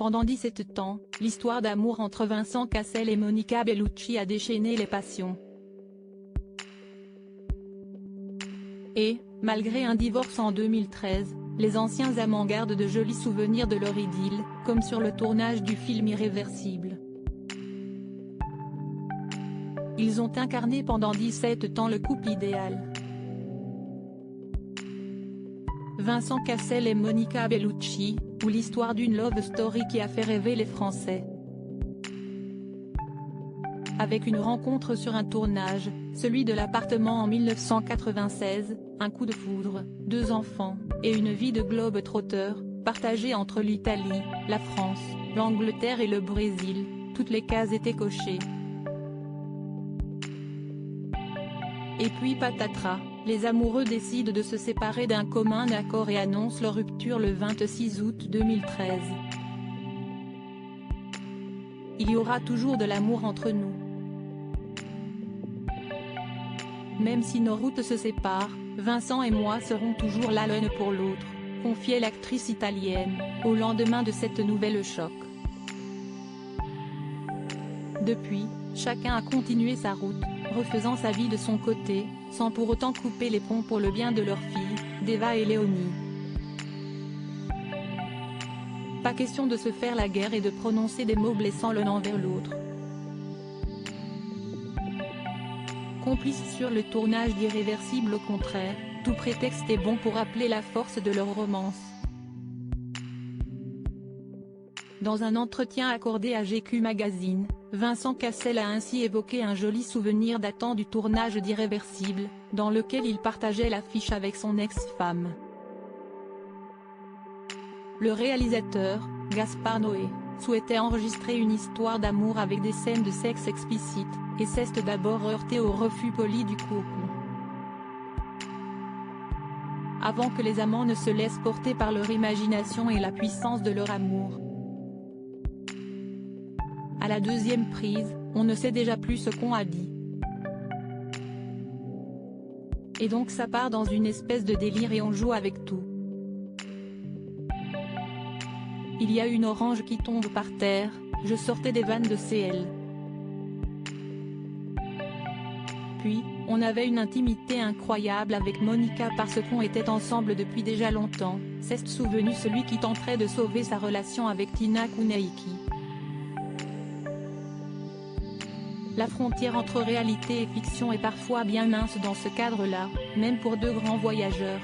Pendant 17 ans, l'histoire d'amour entre Vincent Cassel et Monica Bellucci a déchaîné les passions. Et, malgré un divorce en 2013, les anciens amants gardent de jolis souvenirs de leur idylle, comme sur le tournage du film Irréversible. Ils ont incarné pendant 17 ans le couple idéal. Vincent Cassel et Monica Bellucci, ou l'histoire d'une love story qui a fait rêver les Français. Avec une rencontre sur un tournage, celui de l'appartement en 1996, un coup de foudre, 2 enfants, et une vie de globe-trotteur, partagée entre l'Italie, la France, l'Angleterre et le Brésil, toutes les cases étaient cochées. Et puis patatras, les amoureux décident de se séparer d'un commun accord et annoncent leur rupture le 26 août 2013. Il y aura toujours de l'amour entre nous. Même si nos routes se séparent, Vincent et moi serons toujours là l'un pour l'autre, confiait l'actrice italienne, au lendemain de cette nouvelle choc. Depuis, chacun a continué sa route, refaisant sa vie de son côté, sans pour autant couper les ponts pour le bien de leurs filles, d'Eva et Léonie. Pas question de se faire la guerre et de prononcer des mots blessants l'un envers l'autre. Complices sur le tournage d'Irréversible, au contraire, tout prétexte est bon pour rappeler la force de leur romance. Dans un entretien accordé à GQ Magazine, Vincent Cassel a ainsi évoqué un joli souvenir datant du tournage d'Irréversible, dans lequel il partageait l'affiche avec son ex-femme. Le réalisateur, Gaspard Noé, souhaitait enregistrer une histoire d'amour avec des scènes de sexe explicites, et s'est d'abord heurté au refus poli du couple. Avant que les amants ne se laissent porter par leur imagination et la puissance de leur amour. À la deuxième prise, on ne sait déjà plus ce qu'on a dit. Et donc ça part dans une espèce de délire et on joue avec tout. Il y a une orange qui tombe par terre, je sortais des vannes de CL. Puis, on avait une intimité incroyable avec Monica parce qu'on était ensemble depuis déjà longtemps, s'est souvenu celui qui tenterait de sauver sa relation avec Tina Kunaiki. La frontière entre réalité et fiction est parfois bien mince dans ce cadre-là, même pour deux grands voyageurs.